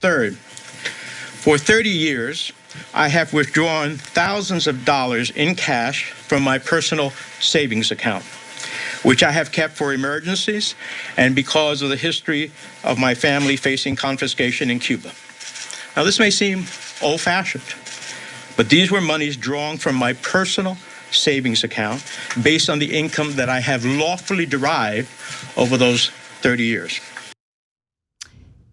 Third, for 30 years, I have withdrawn thousands of dollars in cash from my personal savings account, which I have kept for emergencies and because of the history of my family facing confiscation in Cuba. Now, this may seem old-fashioned, but these were monies drawn from my personal savings account based on the income that I have lawfully derived over those 30 years.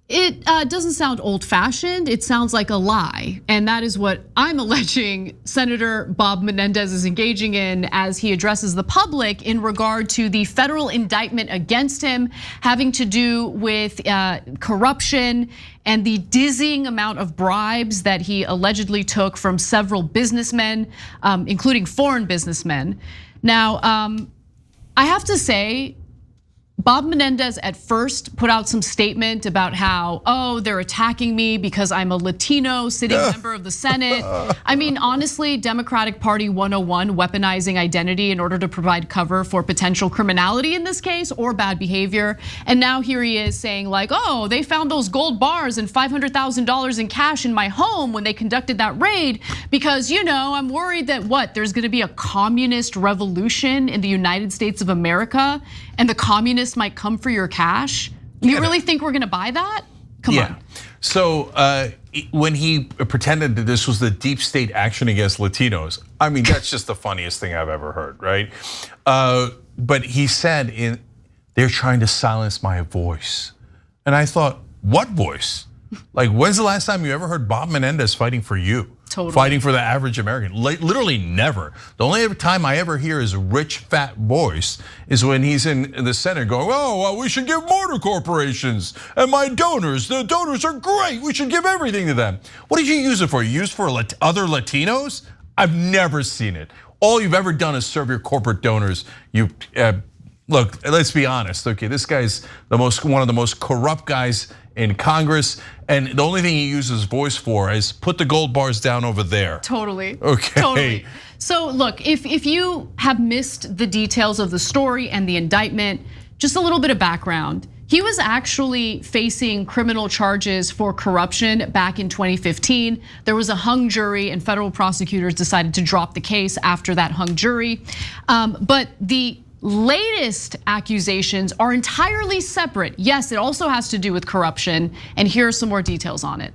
It doesn't sound old-fashioned, it sounds like a lie. And that is what I'm alleging Senator Bob Menendez is engaging in as he addresses the public in regard to the federal indictment against him having to do with corruption and the dizzying amount of bribes that he allegedly took from several businessmen, including foreign businessmen. Now, I have to say, Bob Menendez at first put out some statement about how, oh, they're attacking me because I'm a Latino sitting member of the Senate. I mean, honestly, Democratic Party 101, weaponizing identity in order to provide cover for potential criminality in this case or bad behavior. And now here he is saying like, oh, they found those gold bars and $500,000 in cash in my home when they conducted that raid because, I'm worried that there's gonna be a communist revolution in the United States of America and the communists might come for your cash. You really think we're gonna buy that? Come on. So when he pretended that this was the deep state action against Latinos, I mean, that's just the funniest thing I've ever heard, right? But he said, they're trying to silence my voice. And I thought, what voice? Like, when's the last time you ever heard Bob Menendez fighting for you? Totally. Fighting for the average American, literally never. The only time I ever hear his rich, fat voice is when he's in the Senate going, oh, well, we should give more to corporations and my donors. The donors are great, we should give everything to them. What did you use it for? You used it for other Latinos? I've never seen it. All you've ever done is serve your corporate donors. Look, let's be honest, okay, this guy's one of the most corrupt guys in Congress, and the only thing he uses voice for is put the gold bars down over there. Totally. Okay. Totally. So look, if you have missed the details of the story and the indictment, just a little bit of background. He was actually facing criminal charges for corruption back in 2015. There was a hung jury and federal prosecutors decided to drop the case after that hung jury. But the latest accusations are entirely separate. Yes, it also has to do with corruption, and here are some more details on it.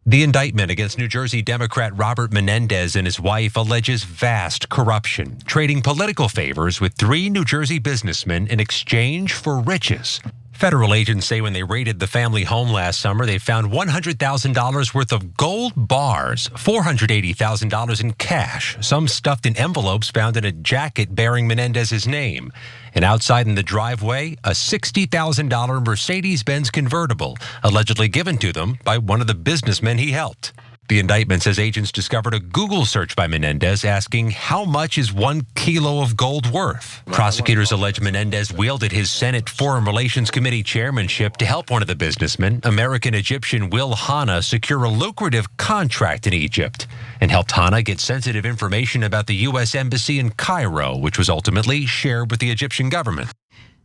The indictment against New Jersey Democrat Robert Menendez and his wife alleges vast corruption, trading political favors with 3 New Jersey businessmen in exchange for riches. Federal agents say when they raided the family home last summer, they found $100,000 worth of gold bars, $480,000 in cash, some stuffed in envelopes found in a jacket bearing Menendez's name. And outside in the driveway, a $60,000 Mercedes-Benz convertible, allegedly given to them by one of the businessmen he helped. The indictment says agents discovered a Google search by Menendez asking how much is 1 kilo of gold worth. Prosecutors allege Menendez wielded his Senate Foreign Relations Committee chairmanship to help one of the businessmen, American-Egyptian Will Hanna, secure a lucrative contract in Egypt and helped Hanna get sensitive information about the US Embassy in Cairo, which was ultimately shared with the Egyptian government.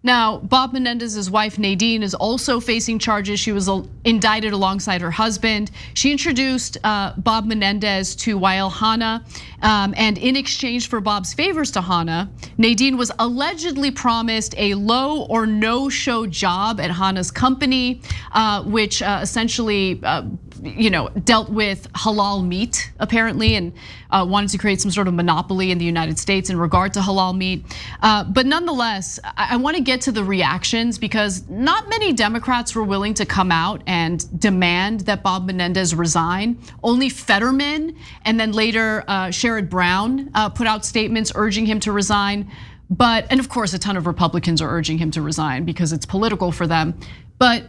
Now, Bob Menendez's wife, Nadine, is also facing charges. She was indicted alongside her husband. She introduced Bob Menendez to Wael Hanna, and in exchange for Bob's favors to Hanna, Nadine was allegedly promised a low or no-show job at Hanna's company, which essentially dealt with halal meat, apparently, and wanted to create some sort of monopoly in the United States in regard to halal meat. But nonetheless, I want to get to the reactions because not many Democrats were willing to come out and demand that Bob Menendez resign. Only Fetterman and then later Sherrod Brown put out statements urging him to resign. And of course, a ton of Republicans are urging him to resign because it's political for them. But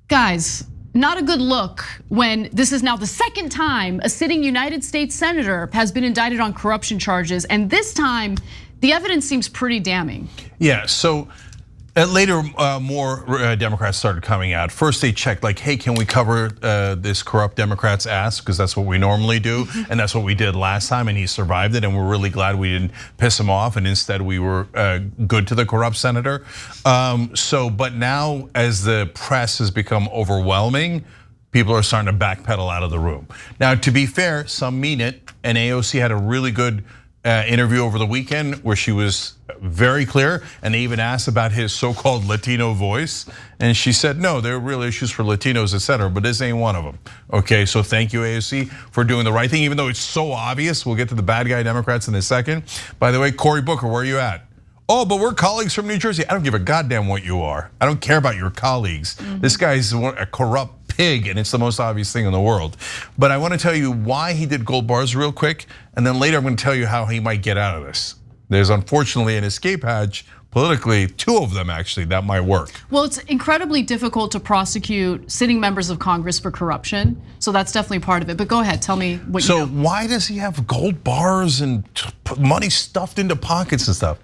guys, not a good look when this is now the second time a sitting United States senator has been indicted on corruption charges, and this time the evidence seems pretty damning. Yeah, so later more Democrats started coming out. First they checked like, hey, can we cover this corrupt Democrat's ass? Because that's what we normally do, and that's what we did last time, and he survived it, and we're really glad we didn't piss him off, and instead we were good to the corrupt senator. But now as the press has become overwhelming, people are starting to backpedal out of the room. Now, to be fair, some mean it, and AOC had a really good interview over the weekend where she was very clear, and they even asked about his so-called Latino voice, and she said, no, there are real issues for Latinos, etc., but this ain't one of them. Okay, so thank you, AOC, for doing the right thing, even though it's so obvious. We'll get to the bad guy Democrats in a second. By the way, Cory Booker, where are you at? Oh, but we're colleagues from New Jersey. I don't give a goddamn what you are. I don't care about your colleagues. This guy's a corrupt pig, and it's the most obvious thing in the world. But I want to tell you why he did gold bars real quick, and then later I'm going to tell you how he might get out of this. There's unfortunately an escape hatch, politically, 2 of them actually, that might work. Well, it's incredibly difficult to prosecute sitting members of Congress for corruption, so that's definitely part of it. But go ahead, tell me what you know. So why does he have gold bars and money stuffed into pockets and stuff?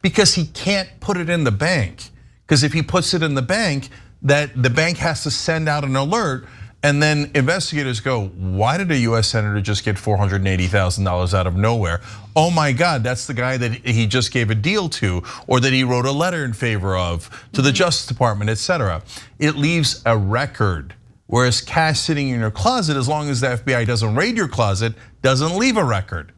Because he can't put it in the bank. Because if he puts it in the bank, that the bank has to send out an alert, and then investigators go, why did a US senator just get $480,000 out of nowhere? Oh my God, that's the guy that he just gave a deal to, or that he wrote a letter in favor of to the Justice Department, etc. It leaves a record. Whereas cash sitting in your closet, as long as the FBI doesn't raid your closet, doesn't leave a record.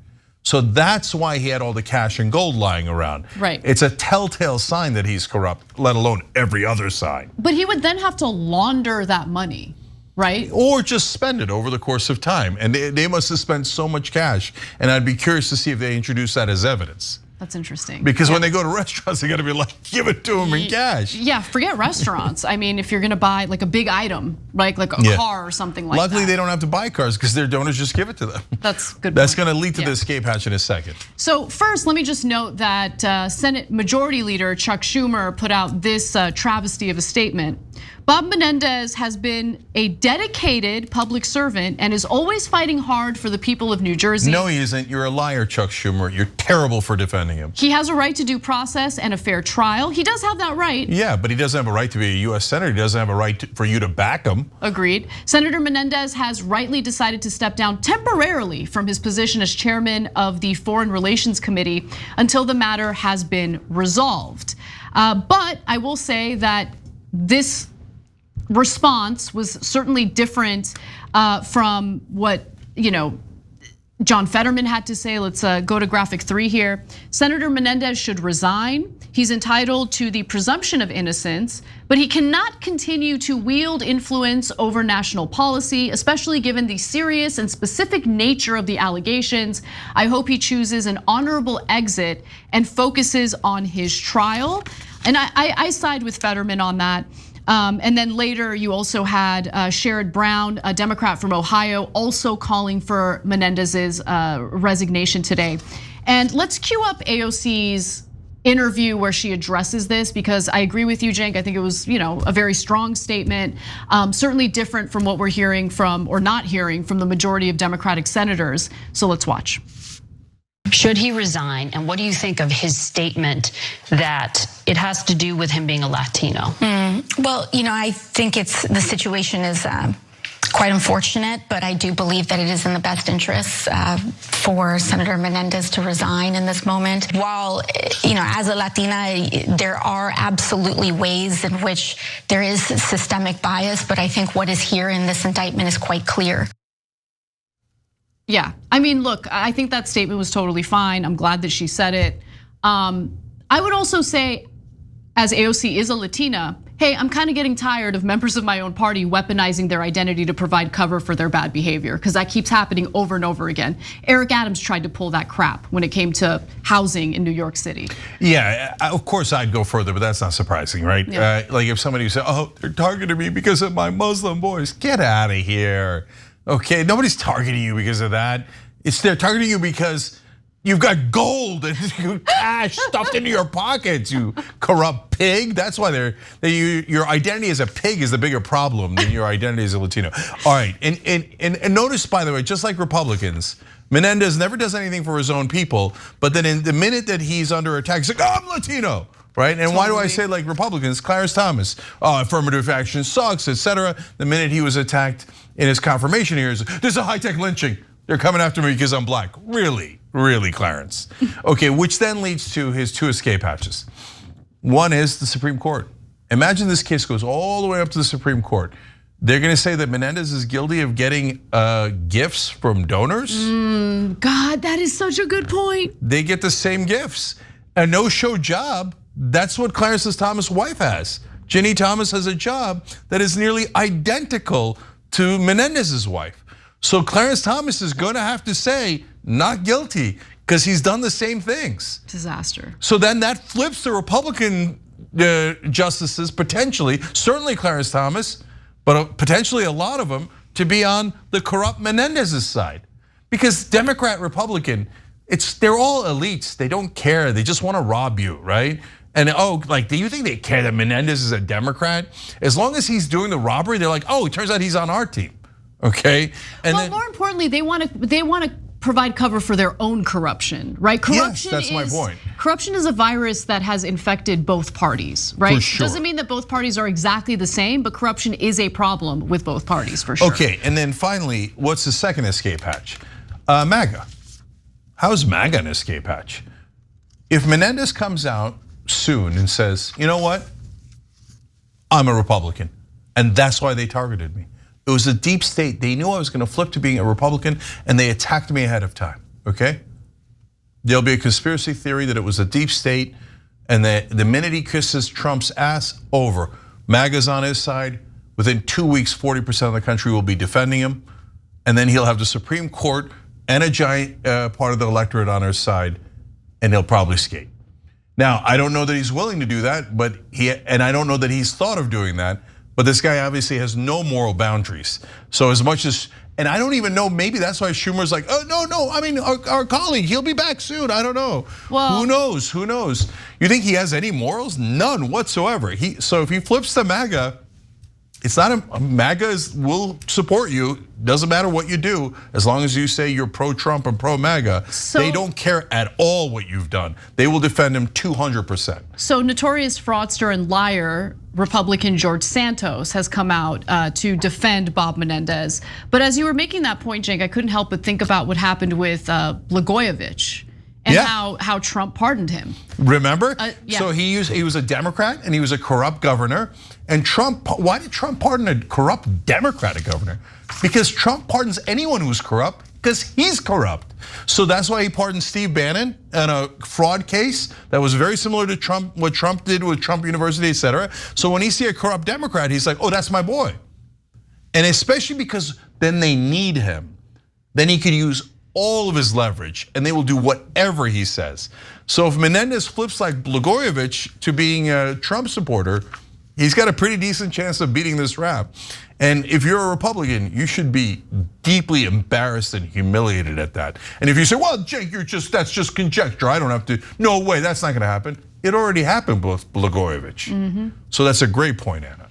So that's why he had all the cash and gold lying around. Right. It's a telltale sign that he's corrupt, let alone every other sign. But he would then have to launder that money, right? Or just spend it over the course of time. And they must have spent so much cash. And I'd be curious to see if they introduce that as evidence. That's interesting. Because when they go to restaurants, they got to be like, give it to them in cash. Yeah, forget restaurants. I mean, if you're gonna buy like a big item, like a car or something like that. Luckily, they don't have to buy cars because their donors just give it to them. That's good. That's going to lead to the escape hatch in a second. So first, let me just note that Senate Majority Leader Chuck Schumer put out this travesty of a statement. Bob Menendez has been a dedicated public servant and is always fighting hard for the people of New Jersey. No, he isn't. You're a liar, Chuck Schumer. You're terrible for defending him. He has a right to due process and a fair trial. He does have that right. Yeah, but he doesn't have a right to be a US senator. He doesn't have a right for you to back him. Agreed. Senator Menendez has rightly decided to step down temporarily from his position as chairman of the Foreign Relations Committee until the matter has been resolved. But I will say that this response was certainly different from what John Fetterman had to say. Let's go to graphic 3 here. Senator Menendez should resign. He's entitled to the presumption of innocence, but he cannot continue to wield influence over national policy, especially given the serious and specific nature of the allegations. I hope he chooses an honorable exit and focuses on his trial. And I side with Fetterman on that. And then later you also had Sherrod Brown, a Democrat from Ohio, also calling for Menendez's resignation today. And let's cue up AOC's interview where she addresses this, because I agree with you, Cenk. I think it was a very strong statement, certainly different from what we're hearing from, or not hearing from, the majority of Democratic senators. So let's watch. Should he resign? And what do you think of his statement that it has to do with him being a Latino? Well, I think the situation is quite unfortunate, but I do believe that it is in the best interest for Senator Menendez to resign in this moment. While, as a Latina, there are absolutely ways in which there is systemic bias, but I think what is here in this indictment is quite clear. Yeah, I mean, look, I think that statement was totally fine. I'm glad that she said it. I would also say, as AOC is a Latina, hey, I'm kind of getting tired of members of my own party weaponizing their identity to provide cover for their bad behavior, because that keeps happening over and over again. Eric Adams tried to pull that crap when it came to housing in New York City. Yeah, of course I'd go further, but that's not surprising, right? Yeah. Like if somebody said, oh, they're targeting me because of my Muslim boys. Get out of here. Okay, nobody's targeting you because of that. They're targeting you because you've got gold and cash stuffed into your pockets, you corrupt pig. That's why your identity as a pig is the bigger problem than your identity as a Latino. All right, and notice, by the way, just like Republicans, Menendez never does anything for his own people, but then in the minute that he's under attack, he's like, oh, I'm Latino. Right, and totally. Why do I say like Republicans? Clarence Thomas, affirmative action sucks, etc. The minute he was attacked in his confirmation hearings, there's a high-tech lynching. They're coming after me because I'm black. Really, Clarence. Okay, which then leads to his 2 escape hatches. One is the Supreme Court. Imagine this case goes all the way up to the Supreme Court. They're going to say that Menendez is guilty of getting gifts from donors. God, that is such a good point. They get the same gifts. A no-show job, that's what Clarence Thomas' wife has. Ginny Thomas has a job that is nearly identical to Menendez's wife. So Clarence Thomas is going to have to say not guilty because he's done the same things. Disaster. So then that flips the Republican justices potentially, certainly Clarence Thomas, but potentially a lot of them, to be on the corrupt Menendez's side. Because Democrat, Republican, they're all elites. They don't care. They just want to rob you, right? And do you think they care that Menendez is a Democrat? As long as he's doing the robbery, they're like, it turns out he's on our team, okay? And well, more importantly, they want to provide cover for their own corruption, right? Corruption yes, that's my point. Corruption is a virus that has infected both parties, right? For sure. Doesn't mean that both parties are exactly the same, but corruption is a problem with both parties, for sure. Okay, and then finally, what's the second escape hatch? MAGA. How's MAGA an escape hatch? If Menendez comes out soon and says, you know what? I'm a Republican, and that's why they targeted me. It was a deep state. They knew I was going to flip to being a Republican, and they attacked me ahead of time, okay? There'll be a conspiracy theory that it was a deep state, and that the minute he kisses Trump's ass, over. MAGA's on his side. Within 2 weeks, 40% of the country will be defending him, and then he'll have the Supreme Court and a giant part of the electorate on his side, and he'll probably skate. Now, I don't know that he's willing to do that, and I don't know that he's thought of doing that, but this guy obviously has no moral boundaries. So as much as, and I don't even know, maybe that's why Schumer's like, no, I mean, our colleague, he'll be back soon, I don't know. Well, who knows? You think he has any morals? None whatsoever. So if he flips to MAGA, it's not MAGA will support you. Doesn't matter what you do, as long as you say you're pro-Trump and pro-MAGA. They don't care at all what you've done. They will defend him 200%. So notorious fraudster and liar Republican George Santos has come out to defend Bob Menendez. But as you were making that point, Cenk, I couldn't help but think about what happened with Blagojevich. And how Trump pardoned him. Remember? Yeah. So he was a Democrat and he was a corrupt governor. And why did Trump pardon a corrupt Democratic governor? Because Trump pardons anyone who's corrupt because he's corrupt. So that's why he pardoned Steve Bannon in a fraud case that was very similar to Trump, what Trump did with Trump University, et cetera. So when he see a corrupt Democrat, he's like, that's my boy. And especially because then they need him. Then he could use all of his leverage, and they will do whatever he says. So if Menendez flips like Blagojevich to being a Trump supporter, he's got a pretty decent chance of beating this rap. And if you're a Republican, you should be deeply embarrassed and humiliated at that. And if you say, well, Cenk, that's just conjecture, I don't have to, no way, that's not gonna happen. It already happened with Blagojevich. So that's a great point, Anna.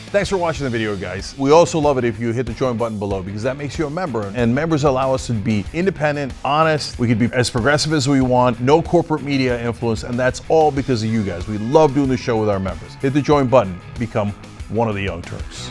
Thanks for watching the video, guys. We also love it if you hit the join button below because that makes you a member, and members allow us to be independent, honest. We can be as progressive as we want, no corporate media influence, and that's all because of you guys. We love doing the show with our members. Hit the join button, become one of the Young Turks.